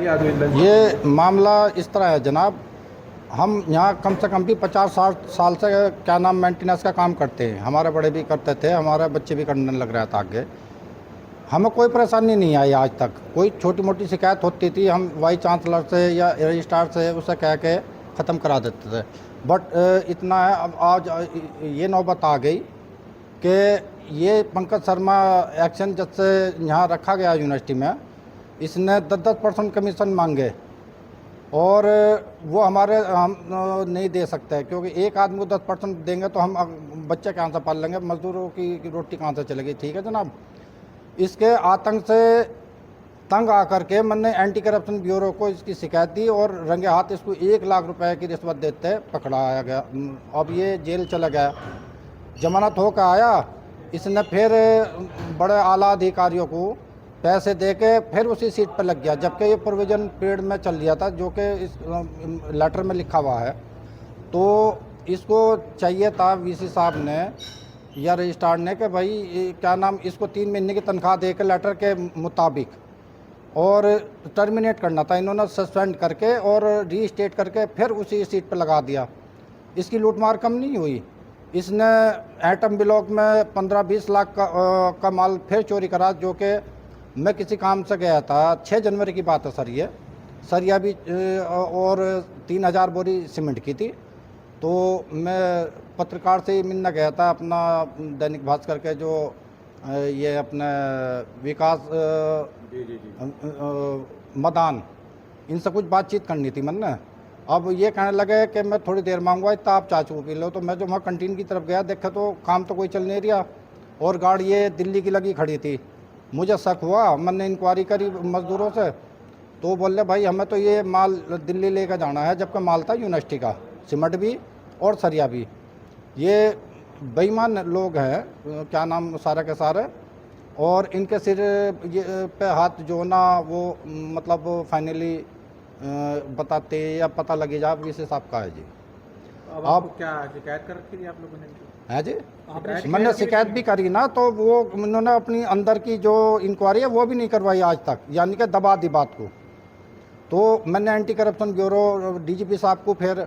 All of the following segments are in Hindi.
ये मामला इस तरह है जनाब, हम यहाँ कम से कम भी 50-60 साल से क्या नाम मेंटेनेंस का काम करते हैं। हमारे बड़े भी करते थे, हमारे बच्चे भी करने लग रहा था आगे। हमें कोई परेशानी नहीं आई आज तक। कोई छोटी मोटी शिकायत होती थी, हम वाइस चांसलर से या रजिस्ट्रार से उसे कह के ख़त्म करा देते थे। बट इतना है, अब आज ये नौबत आ गई कि ये पंकज शर्मा एक्शन जब से यहाँ रखा गया यूनिवर्सिटी में, इसने 10% कमीशन मांगे और वो हम नहीं दे सकते, क्योंकि एक आदमी को 10% देंगे तो हम बच्चे कहाँ से पाल लेंगे, मजदूरों की रोटी कहाँ से चलेगी। ठीक है जनाब। इसके आतंक से तंग आकर के मैंने एंटी करप्शन ब्यूरो को इसकी शिकायत दी और रंगे हाथ इसको 1 लाख रुपए की रिश्वत देते पकड़ाया गया। अब ये जेल चला गया, जमानत होकर आया। इसने फिर बड़े आला अधिकारियों को पैसे दे के फिर उसी सीट पर लग गया, जबकि ये प्रोविजन पीरियड में चल रहा था, जो कि इस लेटर में लिखा हुआ है। तो इसको चाहिए था वीसी साहब ने या रजिस्ट्रार ने कि भाई क्या नाम, इसको 3 महीने की तनख्वाह दे के लेटर के मुताबिक और टर्मिनेट करना था। इन्होंने सस्पेंड करके और रीस्टेट करके फिर उसी सीट पर लगा दिया। इसकी लूटमार कम नहीं हुई। इसने एटम ब्लॉक में 15-20 लाख का माल फिर चोरी करा, जो कि मैं किसी काम से गया था। 6 जनवरी की बात है सर। ये सरिया भी और 3000 बोरी सीमेंट की थी। तो मैं पत्रकार से ही मिलने गया था, अपना दैनिक भास्कर के जो ये अपने विकास मदान, इनसे कुछ बातचीत करनी थी मैंने। अब ये कहने लगे कि मैं थोड़ी देर मांगूंगा, इतना आप चाय चू पी लो। तो मैं जो वहाँ कंटीन की तरफ गया, देखा तो काम तो कोई चल नहीं रहा और गाड़ी ये दिल्ली की लगी खड़ी थी। मुझे शक हुआ, मैंने इंक्वायरी करी मज़दूरों से, तो बोले भाई हमें तो ये माल दिल्ली लेकर जाना है, जबकि माल था यूनिवर्सिटी का, सीमेंट भी और सरिया भी। ये बेईमान लोग हैं, क्या नाम, सारे के सारे। और इनके सिर ये पे हाथ जो ना वो मतलब फाइनली बताते या पता लगे जा इस हिसाब का है जी। अब आपको क्या शिकायत कर रखी थी आप लोगों ने? है जी, मैंने शिकायत भी करी ना, तो वो उन्होंने अपनी अंदर की जो इंक्वायरी है वो भी नहीं करवाई आज तक, यानी कि दबा दी बात को। तो मैंने एंटी करप्शन ब्यूरो डीजीपी साहब को फिर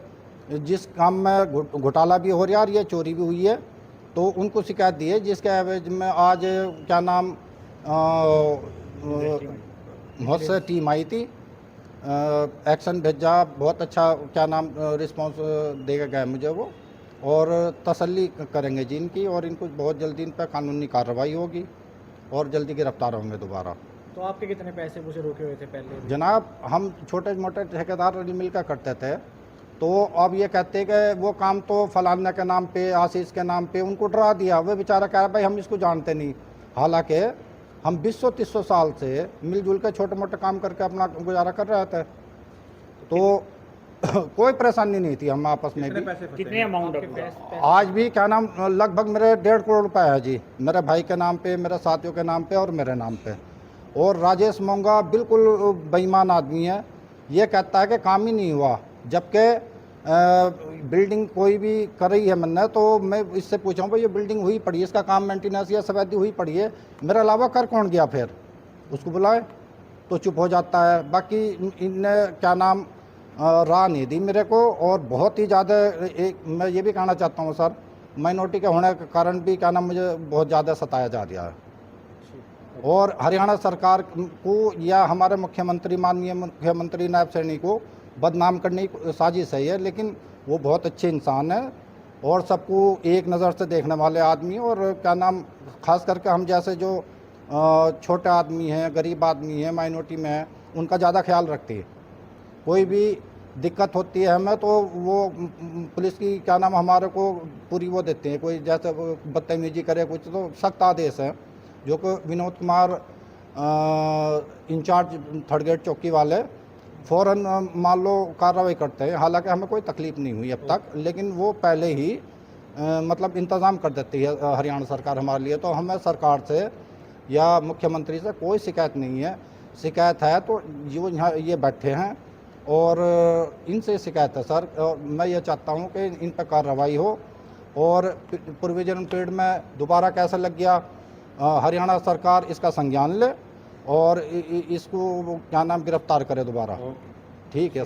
जिस काम में घोटाला भी हो रहा है और ये चोरी भी हुई है, तो उनको शिकायत दी है, जिसके एवज में आज क्या नाम बहुत से टीम आई थी, एक्शन भेजा, बहुत अच्छा क्या नाम रिस्पांस देगा गया मुझे वो, और तसल्ली करेंगे जी इनकी, और इनको बहुत जल्दी इन पर कानूनी कार्रवाई होगी और जल्दी गिरफ्तार होंगे दोबारा। तो आपके कितने पैसे मुझे रोके हुए थे पहले? जनाब हम छोटे मोटे ठेकेदार मिलकर करते थे, तो अब ये कहते हैं कि वो काम तो फलाना के नाम पे, आशीष के नाम पे, उनको डरा दिया। वो बेचारा कह रहा भाई हम इसको जानते नहीं, हालांकि हम 20-30 साल से मिलजुल के छोटे मोटे काम करके अपना गुजारा कर रहे थे। तो कोई परेशानी नहीं थी, हम आपस में भी। कितने अमाउंट? आज भी क्या नाम लगभग मेरे 1.5 करोड़ रुपए है जी, मेरे भाई के नाम पे, मेरे साथियों के नाम पे और मेरे नाम पे। और राजेश मोंगा बिल्कुल बेईमान आदमी है, ये कहता है कि काम ही नहीं हुआ, जबकि बिल्डिंग कोई भी कर रही है मैंने, तो मैं इससे पूछा भाई ये बिल्डिंग हुई पड़ी है, इसका काम मेंटेनेंस या सफेदी हुई पड़ी है, मेरे अलावा कर कौन गया? फिर उसको बुलाए तो चुप हो जाता है। बाकी इनने क्या नाम राह नहीं दी मेरे को, और बहुत ही ज़्यादा मैं ये भी कहना चाहता हूँ सर, माइनॉरिटी के होने के कारण भी क्या नाम मुझे बहुत ज़्यादा सताया जा रहा है। और हरियाणा सरकार को या हमारे मुख्यमंत्री, माननीय मुख्यमंत्री नायब सैनी को बदनाम करने की साजिश है ये, लेकिन वो बहुत अच्छे इंसान है और सबको एक नज़र से देखने वाले आदमी, और क्या नाम खास करके हम जैसे जो छोटे आदमी हैं, गरीब आदमी हैं, माइनॉरिटी में हैं, उनका ज़्यादा ख्याल रखती है। कोई भी दिक्कत होती है हमें तो वो पुलिस की क्या नाम हमारे को पूरी वो देते हैं, कोई जैसे बदतमीजी करे कुछ तो सख्त आदेश है, जो कि Vinod Kumar incharge third gate चौकी वाले फ़ौरन मान लो कार्रवाई करते हैं। हालांकि हमें कोई तकलीफ़ नहीं हुई अब तक, लेकिन वो पहले ही मतलब इंतज़ाम कर देती है हरियाणा सरकार हमारे लिए। तो हमें सरकार से या मुख्यमंत्री से कोई शिकायत नहीं है। शिकायत है तो जो यहाँ ये बैठे हैं और इनसे शिकायत है सर, और मैं ये चाहता हूँ कि इन पर कार्रवाई हो। और प्रोविजन पीरियड में दोबारा कैसे लग गया, हरियाणा सरकार इसका संज्ञान ले और इसको क्या नाम गिरफ्तार करे दोबारा। ओके। ठीक है।